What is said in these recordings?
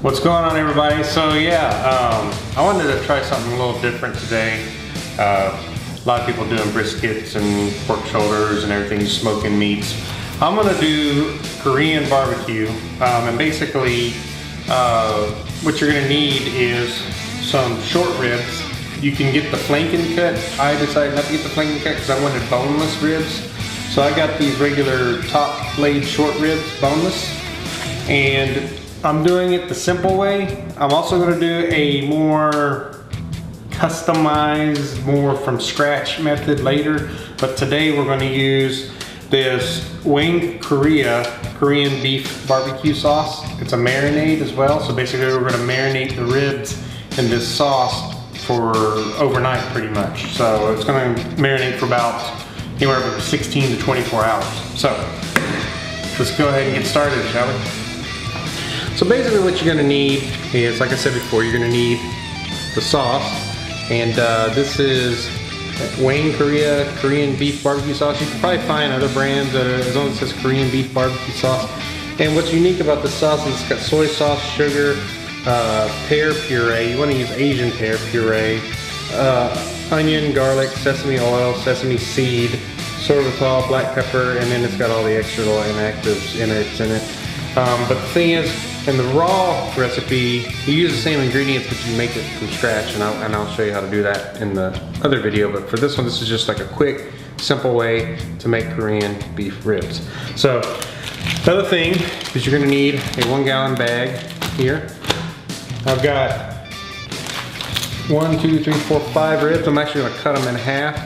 What's going on, everybody? So yeah, I wanted to try something a little different today. A lot of people doing briskets and pork shoulders and everything, smoking meats. I'm gonna do Korean barbecue, and basically what you're gonna need is some short ribs. You can get the flanken cut. I decided not to get the flanken cut because I wanted boneless ribs. So I got these regular top blade short ribs, boneless, and I'm doing it the simple way. I'm also gonna do a more customized, more from scratch method later. But today we're gonna use this Korean beef barbecue sauce. It's a marinade as well. So basically we're gonna marinate the ribs in this sauce for overnight pretty much. So it's gonna marinate for about anywhere from 16 to 24 hours. So let's go ahead and get started, shall we? So basically what you're gonna need is, like I said before, you're gonna need the sauce. And this is Korean beef barbecue sauce. You can probably find other brands that are, as long as it says Korean beef barbecue sauce. And what's unique about the sauce is it's got soy sauce, sugar, pear puree. You wanna use Asian pear puree, onion, garlic, sesame oil, sesame seed, sorbitol, black pepper, and then it's got all the extra little inactives in it. But the thing is, in the raw recipe, you use the same ingredients, but you make it from scratch, and I'll show you how to do that in the other video. But for this one, this is just like a quick, simple way to make Korean beef ribs. So, the other thing is you're gonna need a 1 gallon bag here. I've got 1, 2, 3, 4, 5 ribs. I'm actually gonna cut them in half,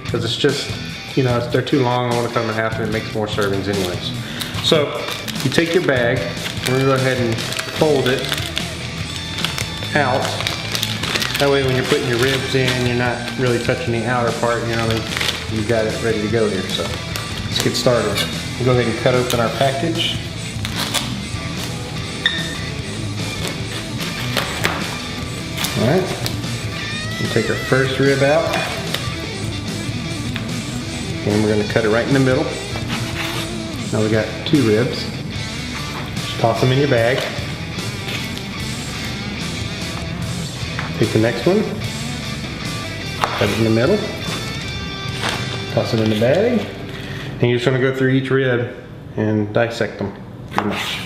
because it's just, you know, they're too long. I wanna cut them in half, and it makes more servings anyways. So, you take your bag, we're gonna go ahead and fold it out. That way when you're putting your ribs in, you're not really touching the outer part, you know, you've got it ready to go here. So let's get started. We'll go ahead and cut open our package. All right, we'll take our first rib out. And we're gonna cut it right in the middle. Now we got 2 ribs. Toss them in your bag. Take the next one, cut it in the middle, toss it in the bag, and you're just gonna go through each rib and dissect them, pretty much.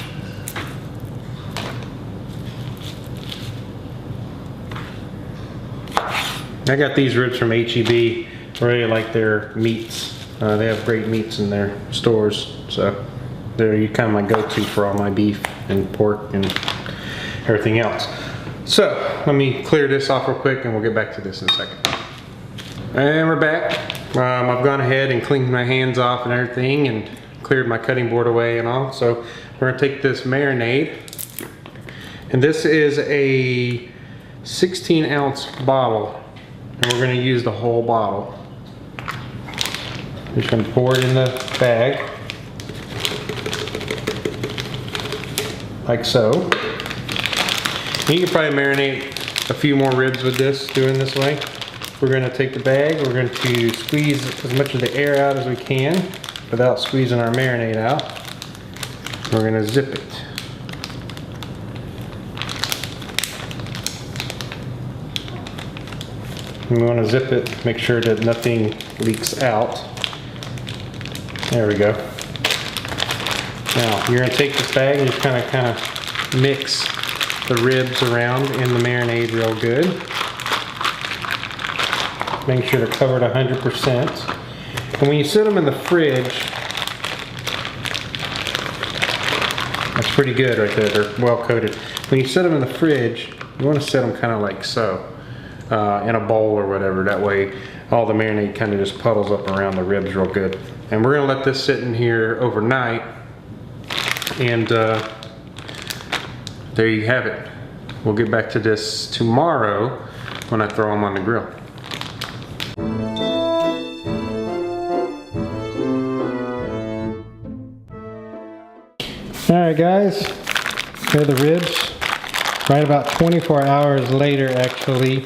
I got these ribs from HEB. I really like their meats. They have great meats in their stores, so they're kind of my go-to for all my beef and pork and everything else. So let me clear this off real quick and we'll get back to this in a second. And we're back. I've gone ahead and cleaned my hands off and everything and cleared my cutting board away and all. So we're gonna take this marinade, and this is a 16-ounce bottle, and we're gonna use the whole bottle. Just gonna pour it in the bag. Like so. You can probably marinate a few more ribs with this, doing this way. We're gonna take the bag, we're going to squeeze as much of the air out as we can without squeezing our marinade out. We're gonna zip it. And we wanna zip it, make sure that nothing leaks out. There we go. Now, you're gonna take this bag and just kind of mix the ribs around in the marinade real good. Make sure they're covered 100%. And when you set them in the fridge, that's pretty good right there, they're well coated. When you set them in the fridge, you wanna set them kind of like so, in a bowl or whatever. That way, all the marinade kind of just puddles up around the ribs real good. And we're gonna let this sit in here overnight. And there you have it. We'll get back to this tomorrow when I throw them on the grill. All right, guys, here are the ribs. Right about 24 hours later, actually,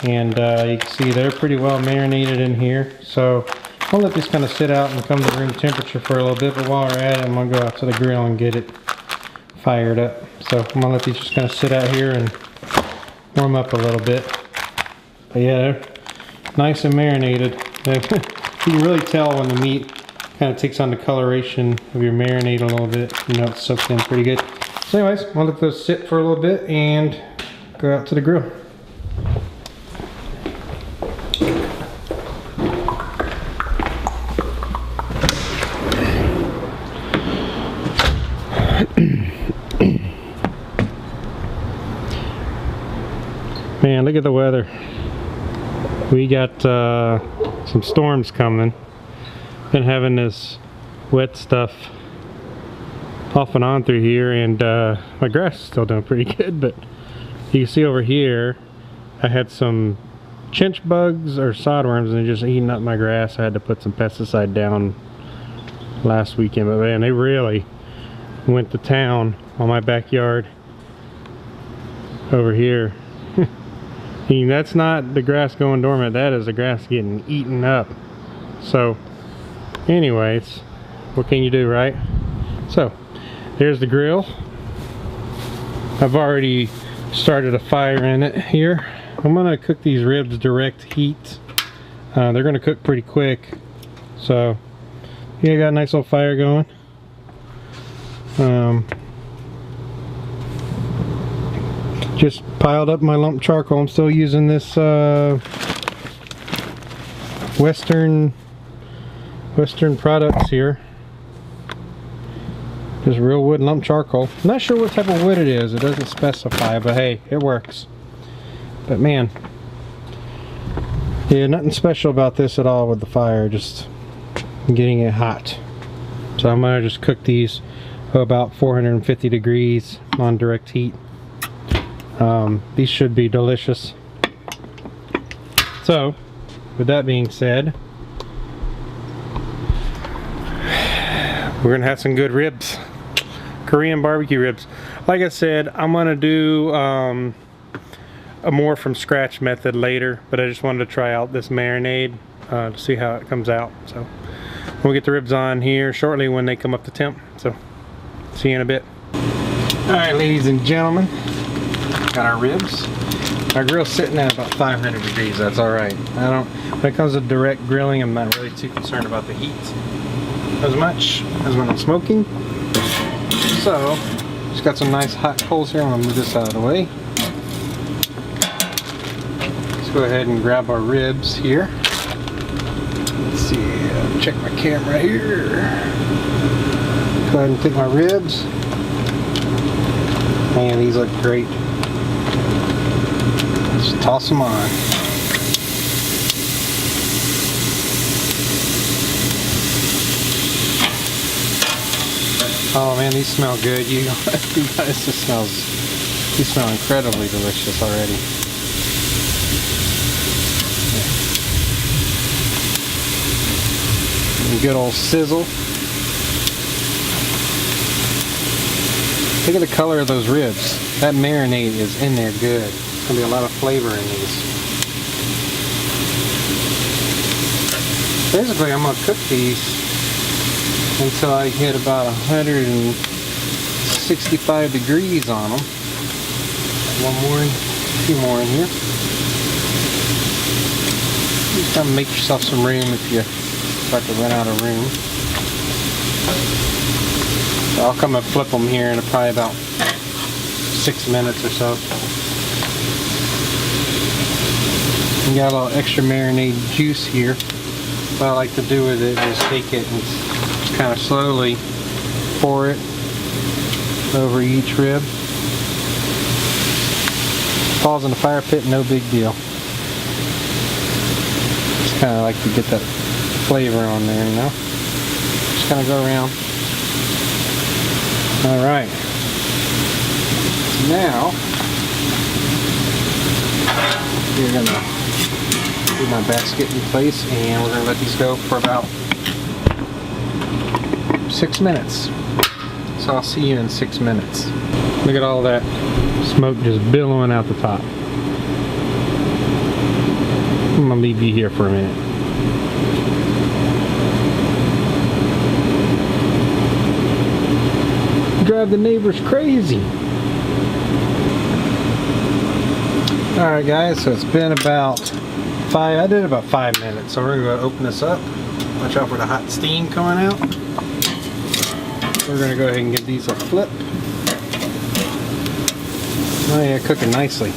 and you can see they're pretty well marinated in here. So I'll let these kind of sit out and come to room temperature for a little bit, but while we're at it, I'm gonna go out to the grill and get it fired up. So I'm gonna let these just kind of sit out here and warm up a little bit. But yeah, they're nice and marinated. You can really tell when the meat kind of takes on the coloration of your marinade a little bit. You know, it's soaked in pretty good. So anyways, I'm gonna let those sit for a little bit and go out to the grill. Man, look at the weather. We got some storms coming. Been having this wet stuff off and on through here, and my grass is still doing pretty good, but you can see over here I had some chinch bugs or sodworms and they're just eating up my grass. I had to put some pesticide down last weekend, but man, they really went to town on my backyard over here. That's not the grass going dormant, that is the grass getting eaten up. So anyways, what can you do, right? So there's the grill. I've already started a fire in it here. I'm gonna cook these ribs direct heat. They're gonna cook pretty quick. So yeah, I got a nice little fire going. Just piled up my lump charcoal. I'm still using this Western products here. Just real wood lump charcoal. I'm not sure what type of wood it is. It doesn't specify, but hey, it works. But man, yeah, nothing special about this at all with the fire. Just getting it hot. So I'm gonna just cook these about 450 degrees on direct heat. These should be delicious. So, with that being said, we're gonna have some good ribs. Korean barbecue ribs. Like I said, I'm gonna do a more from scratch method later, but I just wanted to try out this marinade to see how it comes out. So we'll get the ribs on here shortly when they come up to temp. So see you in a bit. Alright, ladies and gentlemen, got our ribs. Our grill's sitting at about 500 degrees. That's alright. When it comes to direct grilling, I'm not really too concerned about the heat as much as when I'm smoking. So, just got some nice hot coals here. I'm going to move this out of the way. Let's go ahead and grab our ribs here. Let's see, check my camera here. Go ahead and take my ribs. Man, these look great. Just toss them on. Oh man, these smell good. You guys, these smell incredibly delicious already. And good old sizzle. Look at the color of those ribs. That marinade is in there good. There's gonna be a lot of flavor in these. Basically, I'm gonna cook these until I hit about 165 degrees on them. One more, a few more in here. Just try to make yourself some room if you start to run out of room. So I'll come and flip them here in probably about 6 minutes or so. You got a little extra marinade juice here. What I like to do with it is take it and kind of slowly pour it over each rib. Falls in the fire pit, no big deal. Just kind of like to get that flavor on there, you know. Just kind of go around. All right. Now we're gonna put my basket in place, and we're gonna let these go for about 6 minutes. So I'll see you in 6 minutes. Look at all that smoke just billowing out the top. I'm gonna leave you here for a minute. drive the neighbors crazy. Alright guys, so it's been about I did about 5 minutes, so we're going to go open this up. Watch out for the hot steam coming out. We're going to go ahead and give these a flip. Oh yeah, cooking nicely.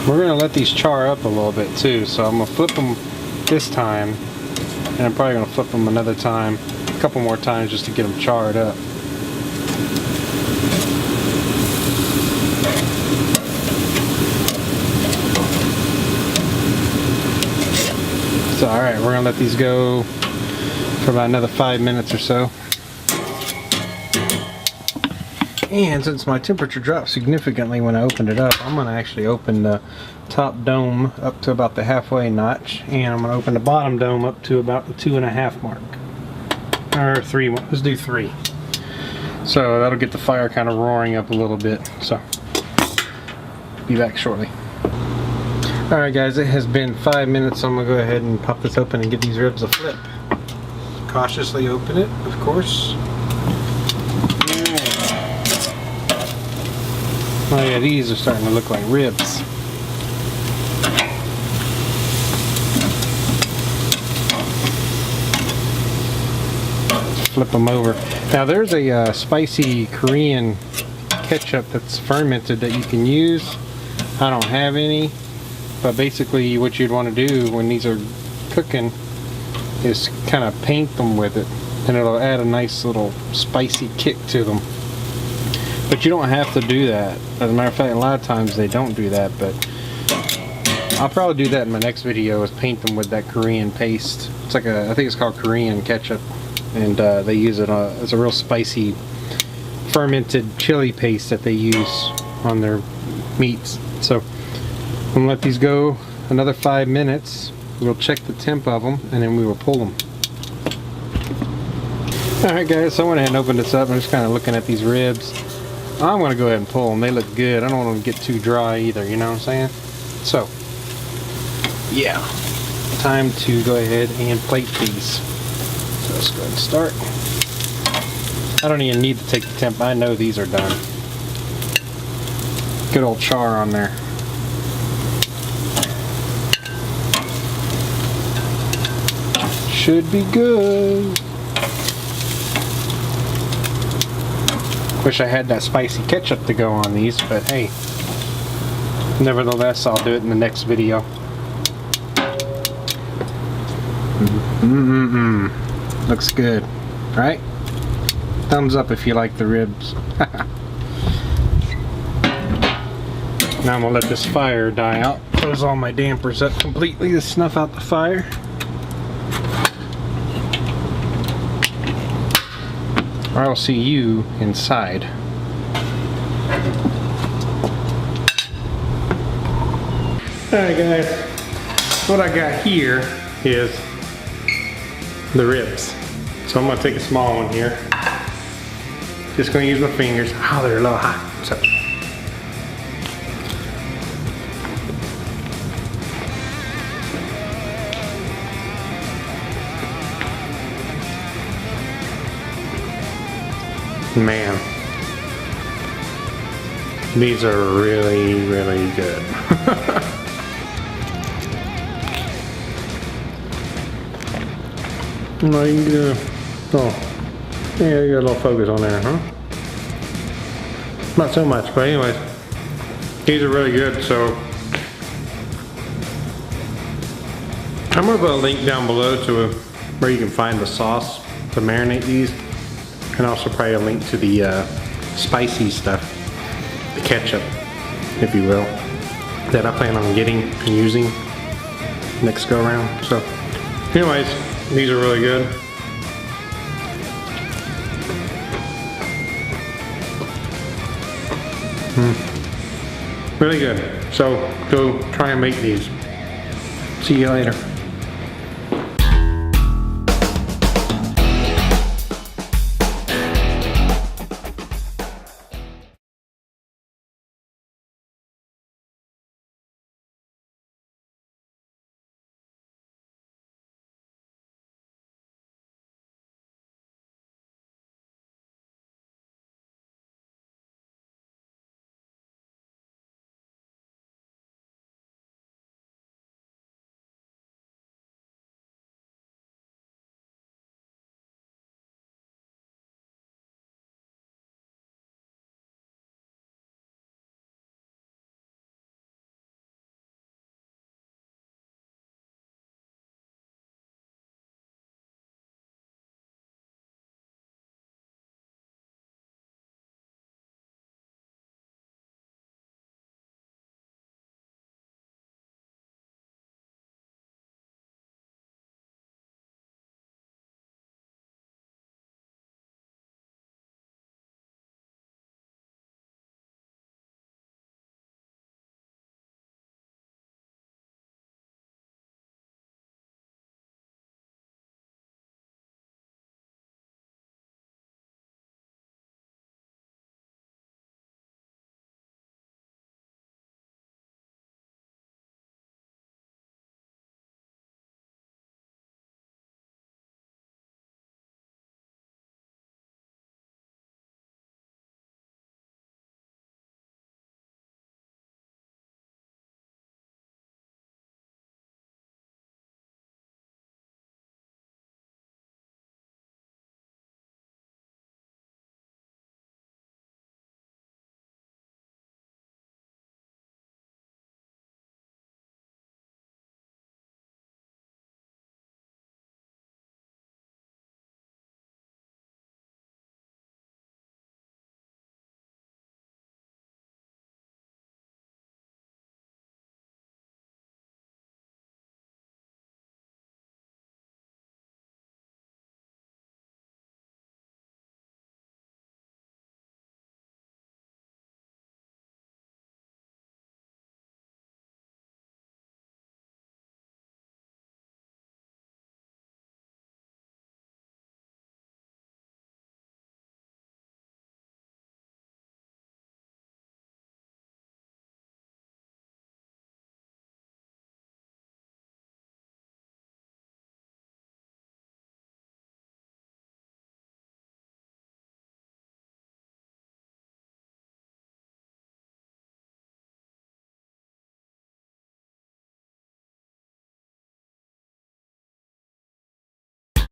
We're going to let these char up a little bit too, so I'm going to flip them this time, and I'm probably going to flip them another time, a couple more times just to get them charred up. So alright, we're going to let these go for about another 5 minutes or so. And since my temperature dropped significantly when I opened it up, I'm going to actually open the top dome up to about the halfway notch, and I'm going to open the bottom dome up to about the 2.5 mark. Or 3, let's do 3. So that'll get the fire kind of roaring up a little bit. So, be back shortly. Alright guys, it has been 5 minutes, so I'm going to go ahead and pop this open and give these ribs a flip. Cautiously open it, of course. Oh yeah, these are starting to look like ribs. Flip them over. Now there's a spicy Korean ketchup that's fermented that you can use. I don't have any, but basically what you'd want to do when these are cooking is kind of paint them with it, and it'll add a nice little spicy kick to them. But you don't have to do that. As a matter of fact, a lot of times they don't do that, but I'll probably do that in my next video, is paint them with that Korean paste. It's like I think it's called Korean ketchup, and they use it as a real spicy fermented chili paste that they use on their meats. So I'm gonna let these go another 5 minutes. We'll check the temp of them, and then we will pull them. Alright guys, so I went ahead and opened this up. I'm just kind of looking at these ribs. I'm going to go ahead and pull them. They look good. I don't want them to get too dry either, you know what I'm saying? So, yeah. Time to go ahead and plate these. So let's go ahead and start. I don't even need to take the temp. I know these are done. Good old char on there. Should be good. Wish I had that spicy ketchup to go on these, but hey, nevertheless, I'll do it in the next video. Looks good, right? Thumbs up if you like the ribs. Now I'm gonna let this fire die out. Close all my dampers up completely to snuff out the fire. Or I'll see you inside. Alright guys, what I got here is the ribs. So I'm going to take a small one here. Just going to use my fingers. Oh, they're a little hot. So. Man, these are really, really good. No, you can do. Oh, yeah, you got a little focus on there, huh? Not so much, but anyways, these are really good. So I'm gonna put a link down below to where you can find the sauce to marinate these. And also probably a link to the spicy stuff, the ketchup, if you will, that I plan on getting and using next go around. So anyways, these are really good. Really good. So go try and make these. See you later.